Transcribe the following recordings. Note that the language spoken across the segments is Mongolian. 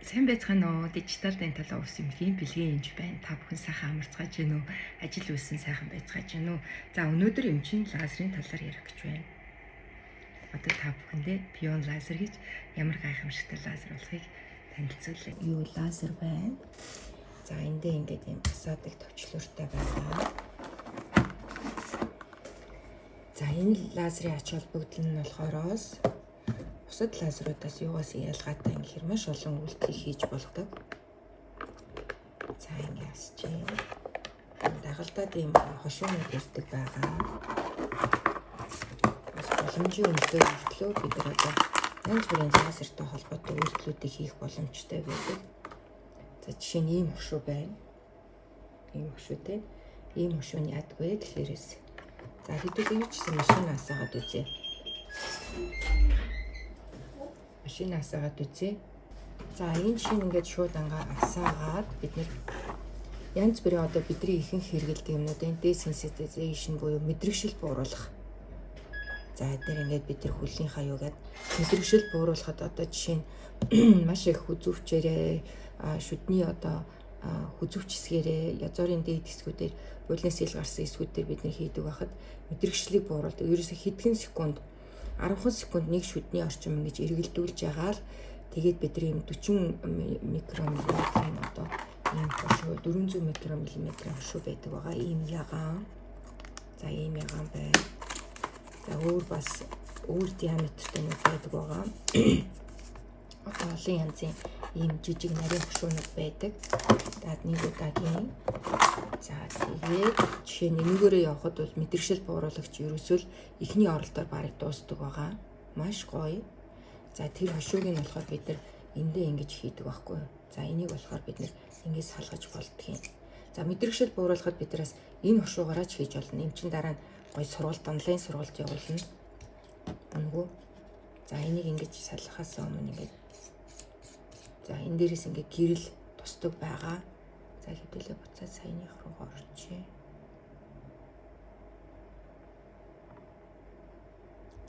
Сайн байцгаана уу? Дижитал дентал офис эмнэлгийн бэлгийн эмч байна. Та бүхэн сайхан амарцгааж байна уу? Ажил үйлсэн сайхан байцгааж байна уу? За өнөөдөр эмчийн лазерын талаар ярих гэж байна. Одоо та бүхэндээ пион лазер гэж ямар гайхамшигтай лазер болохыг танилцуулъя. Юу лазер байна? За эндээ ингээд юм асаадаг төвчлөртэй байгаа. За энэ лазерын ач холбогдол нь болохоороос бусад лазеруудаас юугаас ялгаатай юм гэхээр маш олон үйлдэл хийж болдог. За ингэ асчээ. Дагалдаад ийм хошуунууд ирдэг байгаа. Бас боломжийн үнэтэй үйлдэлөө бид нар одоо янз бүрийн лазертай холбоотой үйлдэлүүдийг хийх боломжтой байдаг. За жишээ нь ийм хошуу байна. Ийм хошуутэй. Ийм хошуу нь яадаг вэ гэхлээрээс. За хэдүүлээ юу ч гэсэн машинаас агаад үзье. Машинаас агаад үзье. За энэ жишээ ингээд шууд ангаа асаагаад бид нэр янз бүрийн одоо бидний ихэнх хэрэгэлдэг юмнуудын desensitization буюу мэдрэгшил бууруулах. За эдгээр ингээд бид нар хүлний хаяугаад мэдрэгшил бууруулахад одоо жишээ нь маш их хүзүүвчээрээ шүдний одоо хүзүүвч хэсгээрээ язуурын дээд хэсгүүдээр булнес ил гарсан хэсгүүдээр бид нар хийдэг байхад мэдрэгшлийг бууруулдаг. Ерөөсө хэдхэн секунд 10 секунд нэг шүдний орчим ингэж эргэлдүүлж байгаа л тэгээд бид нар 40 микромиллиметрийн одоо ийм хошуу 400 микромиллиметрийн хошуу байдаг байгаа. Ийм ягаан. За ийм ягаан байна. За өөр диаметртэй нэг байдаг байгаа. Олон янзын ийм жижиг нарийн хошуунууд байдаг. За нэг удаагийн. За тэгээд жишээ нь нэгээрээ явхад бол мэдрэгшил бууруулагч ерөөсөө эхний оролдоор барыг дуустдаг байгаа. Маш гоё. За тэр хошууг нь болохоор бид нар эндээ ингэж хийдэг байхгүй юу? За энийг болохоор бид нар ингэж салгаж болдгийм. За мэдрэгшил бууруулахад биднээс энэ хошуугаараа ч хийж болно. Эм чин дараа нь гоё сургалт, онлайн сургалт явуулна. Үнгүү. За энийг ингэж салгахаас өмнө ингэж за энэ дээрээс ингэ гэрэл тусдаг байгаа. За хэдүүлээ буцаад саяных руу орчээ.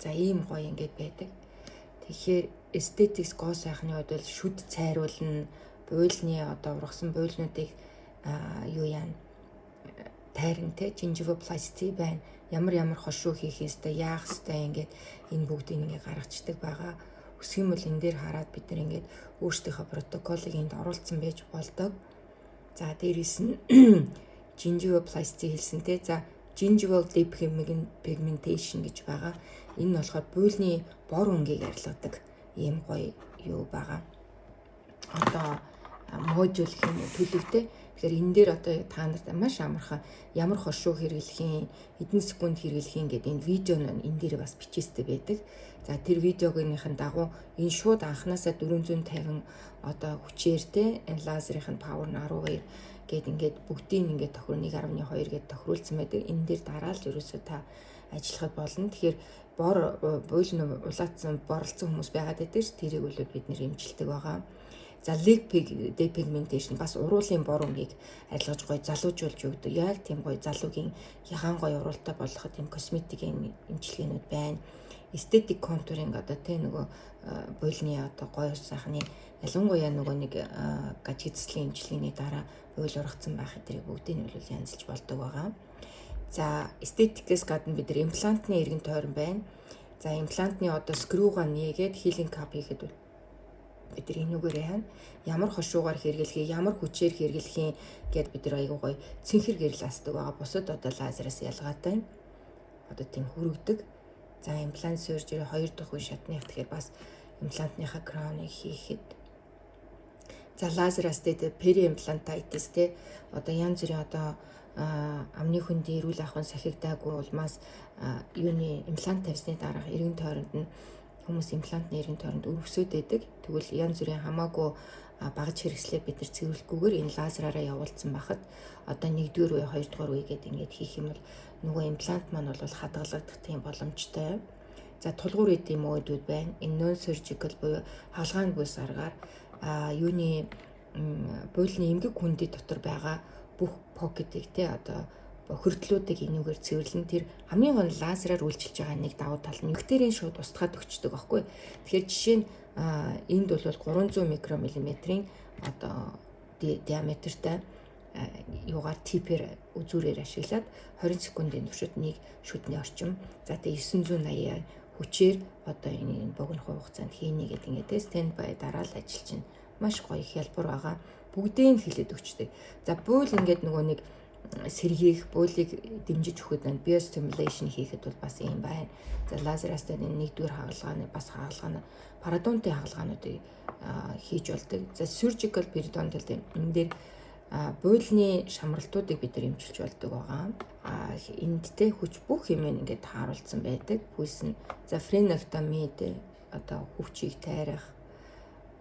За ийм гоё ингэж байдаг. Тэгэхээр эстетикс гоо сайхны хувьд бол шүд цайруулна, буйлны одоо ургасан буйлнуудыг юу яана тайран те gingivaloplasty байна. Ямар хошуу хийх ёстой, яах ёстой ингээд энэ бүгдийг ингээд гаргацдаг байгаа. Өсөх юм бол энэ дээр хараад бид нар ингээд өөрсдийнхөө протоколыг энд оруулсан байж болдог. За дээрээс нь gingivaloplasty хэлсэн те. За gingival depigmentation гэж байгаа. Энэ нь болохоор буйлны бор өнгийг арилгадаг ийм гоё юу байгаа. Одоо модуль гэх юм уу төлөвтэй. Тэгэхээр энэ дээр одоо та нарт маш амархан ямар хошуу хэрэглэхийн, хэдэн секунд хэрэглэхийн гэдэг энэ видео нь энэ дээр бас бичээстэй байдаг. За тэр видеогийнхын дагуу энэ шууд анханасаа 450 одоо хүчээр те лазерын павер нь 12 гээд ингээд бүгдийг ингээд тохирол 1.2 гээд тохируулсан байдаг. Энэ дээр дараалж ерөөсөө та ажиллахад болно. Тэгэхээр буйлны улаацсан борлцсон хүмүүс байгаад байдаг ш. Тэрийг бол бид нэр эмчилдэг байгаа. За leg depigmentation бас уруулын бор өнгийг арилгаж гоё залуужуулж өгдөг. Яг тийм гоё залуугийн ягаан гоё уруултай болгоход юм косметикийн эмчилгээнүүд байна. Эстетик контуринг одоо тэ нөгөө буйлны одоо гоё сайхны ялангуяа нөгөө нэг гажигцлын эмчилгээний дараа буйл ургацсан байх эдрийг бүгдийг нь бол янзлж болдог байгаа. За эстетикээс гадна бид нар имплантны эргэн тойрон байна. За имплантны одоо скруга нээгээд healing cap хийхэд бид нар энүүгээр яана. Ямар хошуугаар хэрэглэхээ, ямар хүчээр хэрэглэхийн гэд бид нар айгуу гоё цэнхэр гэрэл асдаг байгаа. Бусад одоо лазераас ялгаатай. Одоо тийм хүрэгдэг. За имплант surgery 2 дахь үе шатных тэгэхээр бас имплантныхаа крауныг хийхэд. За лазераас дээд периимплантайтис те одоо янз бүрийн одоо амны хөндийн эрүүл ахуйн сахигдаагүй улмаас юуны имплант тавьсны дараах эргэн тойронд нь хүмүүс имплантны эргэн тойронд өргөсөд байдаг. Тэгвэл янз бүрийн хамаагүй багаж хэрэгслээ бид нар цэвэрлэхгүйгээр энэ лазераараа явуулсан байхад одоо 1-р үе 2-р үе гэдэг ингээд хийх юм бол нөгөө имплант маань бол хадгалагдах тийм боломжтой. За тулгуур эдийн модууд байна. Энэ non surgical буюу хаалгааны бүс аргаар юуны буйлны эмгэг хүндий дотор байгаа бүх покетыг те одоо хөртлүүдийг энүүгээр цэвэрлэн тэр хамгийн гол лазераар үйлчилж байгаа нэг давуу тал нь бактерийн шууд устгаад өгчдөг байхгүй. Тэгэхээр жишээ нь энд бол 300 микромиллиметрийн одоо диаметртай юугаар типээр үзүүрээр ашиглаад 20 секундын туршид нэг шүдний орчим. За тэгээ 980 хүчээр одоо энэ богино хугацаанд хийнэ гэдэг ингээд стенд бай дараа л ажил чинь маш гоё хялбар байгаа. Бүгдийг хэлээд өгчдөг. За буул ингээд нөгөө нэг сэргийх, буулийг дэмжиж өгөхөд байна. Биостимулation хийхэд бол бас юм байна. За лазераас нэгдүгээр хагалгааны бас хагалгааны парадонтын хагалгаануудыг хийж болдог. За surgical periodontal энэ дээр буулны шамралтуудыг бид нар эмчилж болдог байгаа. Энд тэ хүч бүх юм ингээд тааруулсан байдаг. Бүс нь за френектоми тэ одоо хөвчийг тайрах,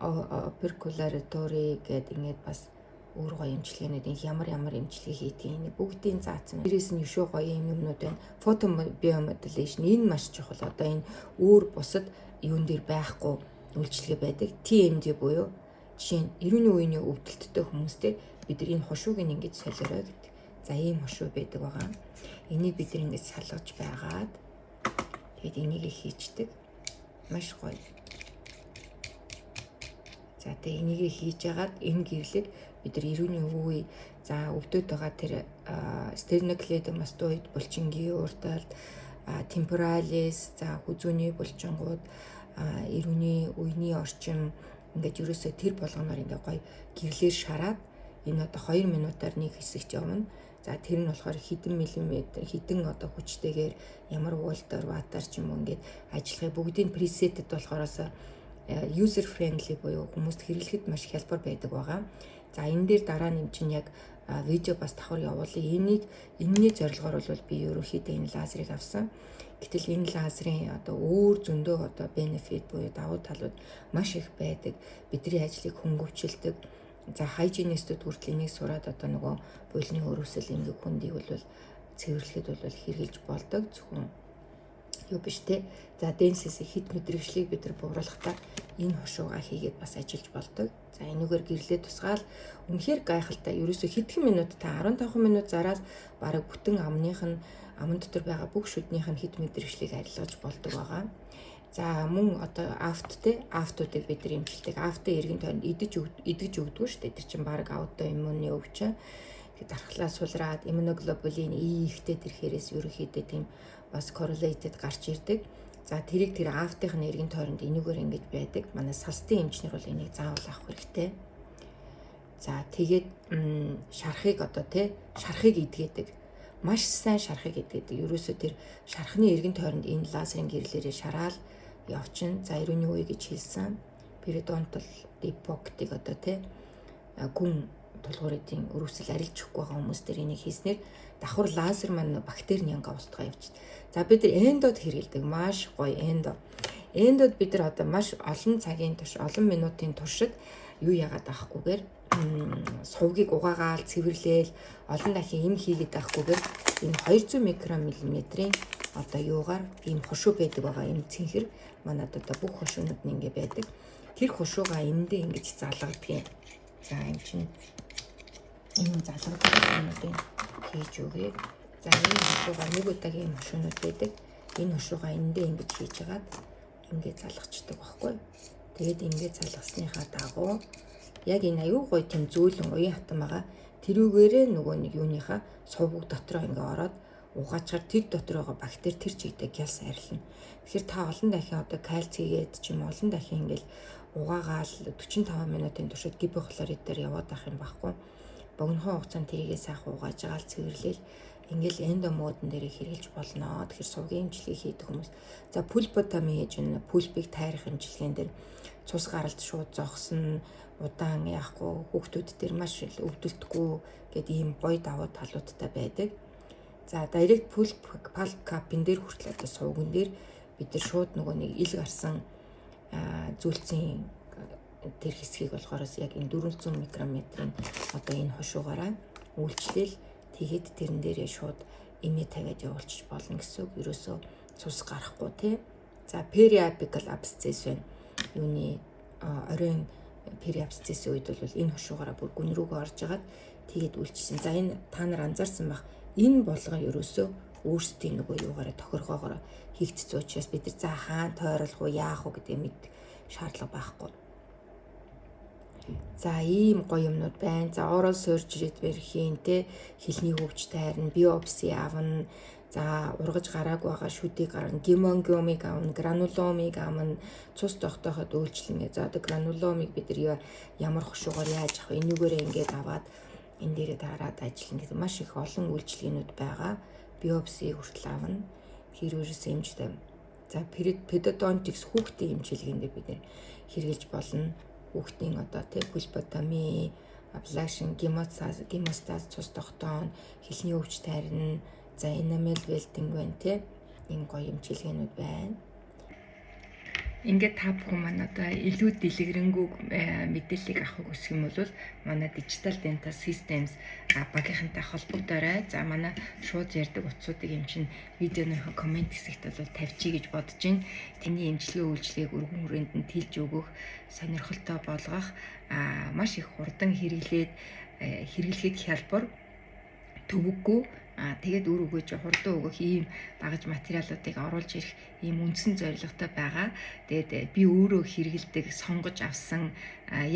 оперкулаторы гэдэг ингээд бас өөр гоё эмчилгээнүүд ямар эмчилгээ хийдгийг бүгдийн заасан. Дээрээс нь өшөө гоё юмнууд байна. Photobiomodulation энэ маш чухал. Одоо энэ өөр бусад юун дээр байхгүй үйлчилгээ байдаг. TMD буюу жишээ нь 90-ийн үеийн өвдөлттэй хүмүүстээ бид нар энэ хушууг ингэж солиорой гэдэг. За ийм хушуу байдаг байгаа. Энийг бид нар ингэж салгаж байгаад тэгэд энийг хийчдэг. Маш гоё. За тэгээ энийг хийж агаад энэ гэрлэг бид нар 90-ийн үе за өвдөд байгаа тэр стенокледомастоид булчингийн урталд темпоралис за хүзүүний булчингууд 90-ийн үений орчим ингээд ерөөсөө тэр болгоноор ингээд гоё гэрлээр шараад энэ одоо 2 минутаар нэг хэсэгт явна. За тэр нь болохоор хэдэн миллиметр хэдэн одоо хүчтэйгээр ямар вольтоор ваттаар ч юм уу ингээд ажиллахыг бүгдийн пресетэд болохоороос user friendly буюу хүмүүст хэрэглэхэд маш хялбар байдаг байгаа. За энэ дээр дараа нь чинь яг видео бас давхар явуулъя. Энэний зорилгоор бол би ерөөхдөө энэ лазерыг авсан. Гэтэл энэ лазерын одоо өөр зөндөө одоо benefit буюу давуу талууд маш их байдаг. Бидний ажлыг хөнгөвчлөдөг. За хайжинистүүд хүртэл энийг сураад одоо нөгөө буйлны өрөвсөл эмгэг хүндийг бол цэвэрлэхэд бол хэрэгжилж болдог. Зөвхөн юу биш те. За дэнсээс хит мэдрэгшлийг бид нар бууруулахдаа энэ хушуугаа хийгээд бас ажиллаж болдог. За энэгээр гэрлээ тусгаал үнэхээр гайхалтай. Ерөөсө хэдхэн минут та 15 минут зараад бараг бүтэн амн дотор байгаа бүх шүднийх нь хит мэдрэгшлийг арилгаж болдог байгаа. За мөн одоо автуудыг бид нар эмчилдэг. Автын эргэн тойронд идэж өгдөг шүү дээ. Тэр чинь баг аутоиммуны өвчин. Тэгээд дархлаа сулраад иммуноглобулин ихтэй тэрхээрээс ерөөхдөө тийм бас correlated гарч ирдэг. За тэрийг тэр автын эргэн тойронд энэгээр ингэж байдаг. Манай салтын эмчнэр бол энийг заавал авах хэрэгтэй. За тэгээд шарахыг одоо шарахыг идгээдэг. Маш сайн шарахыг идгээдэг. Ерөөсөө тэр шарахны эргэн тойронд энэ лазерын гэрлээрээ шараал явчин. За 90-ийн үе гэж хэлсэн. Periodontal defect-ийг одоо гүн тулгуурын өрөвсөл арилж өгөхгүй байгаа хүмүүс дээр энийг хийснээр давхар лазер маань бактерийн янга устгаа явчих. За бид нар эндод хэрэгэлдэг. Маш гоё эндо. Эндод бид нар одоо маш олон цагийн турш, олон минутын туршид юу яагаад авахгүйгээр сувгийг угаагаал цэвэрлээл олон дахин эм хийгээд авахгүйгээр энэ 200 микромиллиметрийн одоо юугаар ийм хушуу байдаг байгаа. Ийм цэнхэр манад одоо бүх хушуунууд нь ингэ байдаг. Тэр хушуугаа эндээ ингэж залгадгийг. За энэ чинь энэ залгадгийг хийж өгье. За энэ хушуугаа нэг удаагийн хушуунууд байдаг. Энэ хушуугаа эндээ ингэж хийж агаад ингэ залгачдаг байхгүй. Тэгээд ингэ залгасныхаа дагуу яг энэ аюу гой тийм зөөлөн уян хатан байгаа. Тэрүүгээрээ нөгөө нэг юуныхаа сувг дотроо ингээ ороод угаачаар тэр дотор байгаа бактери тэр чигтээ гялс арилна. Тэгэхээр та олон дахин одоо кальцийгээд ч юм олон дахин ингээл угаагаал 45 минутын туршид гипохлоридээр яваад ах юм байхгүй. Богинохон хугацаанд тэрийгээ сайхан угааж агаал цэвэрлээл ингээл эндомодон дээр хэрэгжилж болно. Тэгэхээр сувгийн эмчилгээ хийдэг хүмүүс. За пульботоми хийж байна. Пульпийг тайрах эмчилгээнд дээр цус гаралт шууд зогсно. Удаан яахгүй хүүхдүүд дээр маш өвдөлтгүй гэдэг ийм гоё давуу талуудтай байдаг. За direct pulp cap-ын дээр хүртэл одоо сувган дээр бид нар шууд нөгөө нэг ил гарсан зүйлцийн тэр хэсгийг болохоос яг энэ 400 микрометрийн одоо энэ хушуугаараа үйлчлэл тэгээд тэрэн дээрээ шууд эмээ тавиад явуулчих болно гэсэн үг. Ерөөсөө цус гарахгүй тий. За periapical abscess байна. Юуны оройн periabscess үед бол энэ хушуугаараа бүр гүн рүүгээ орж агаад тэгээд үйлчилсэн. За энэ та нар анзаарсан бах Энэ болгон ерөөсөө өөрсдийн нөгөө юугаараа тохиргоогоор хийгдсэн учраас бид нар за хаан тойролох уу яах уу гэдэг мэд шаардлага байхгүй. За ийм гоё юмнууд байна. За oral surgery хийн те хэлний хөвч тайрна, биопси авна. За ургаж гараагүй байгаа шүдийг гаргана, гемангиомыг авна, грануломыг авна, цус тогтооход үйлчлэнэ. За одоо грануломыг бид нар ямар хушуугаар яаж авах вэ? Энүүгээрээ ингээд аваад энэ дээрээ дараад ажиллана гэдэг маш их олон үйлчлэгнүүд байгаа. Биопси хүртэл авна. Хирургис эмчтэй. За pedodontics хүүхдийн эмчилгээндээ бид нэр хэрэгжилж болно. Хүүхдийн одоо пульботоми, ablation, гемостаз, цус тогтоон, хэлний өвч тайрна. За enamel welding байна те. Энэ гоё эмчилгээнүүд байна. Ингээд та бүхэн маань одоо илүү дэлгэрэнгүй мэдээллийг авахыг хүсэх юм бол манай Digital Dental Systems багийнхантай холбогдоорой. За манай шууд ярьдаг утсуудыг юм чинь видеоныхоо коммент хэсэгт бол тавьчих гэж бодож байна. Тэний эмчилгээ үйлчлэгийг өргөн хүрээнд нь тэлж өгөх, сонирхолтой болгох, маш их хурдан хэрэглэхэд хялбар төвөггүй тэгээд үр өгөөж хурдан өгөх ийм багаж материалуудыг оруулж ирэх ийм үндсэн зорилготой байгаа. Тэгээд би өөрөө хэрэгэлдэг, сонгож авсан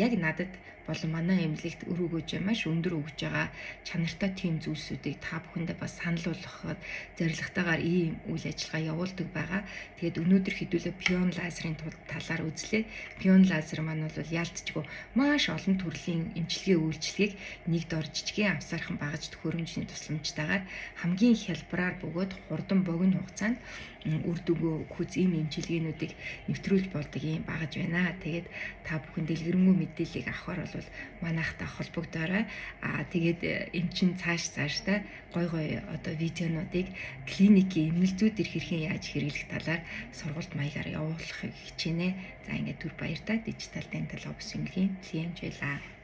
яг надад болон манай эмнэлэгт үр өгөөж маш өндөр өгж байгаа чанартай тийм зүйлсүүдийг та бүхэндээ бас санал болгоход зорилготойгоор ийм үйл ажиллагаа явуулдаг байгаа. Тэгээд өнөөдөр хэдүүлээ пион лазерын талаар үзлээ. Пион лазер маань бол яалтчгүй маш олон төрлийн эмчилгээ үйлчлэгийг нэг дор жижигхэн авсаархан багаж төхөөрөмжний тусламжтайгаар хамгийн хялбараар бөгөөд хурдан богино хугацаанд үр дүнгүй хүз ийм эмчилгээнүүдийг нэвтрүүлж болдог юм багаж байна. Тэгээд та бүхэн дэлгэрэнгүй мэдээллийг авахар бол манайхтай холбогдоорой. Тэгээд эн чин цаашдаа гой одоо видеонуудыг клиникийн эмнэлзүүд ирэх хэрхэн яаж хэрэглэх талаар сургалт маягаар явуулахыг хичээнэ. За ингээд түр баяртай Digital Dental Office-ийн CMJ-лаа.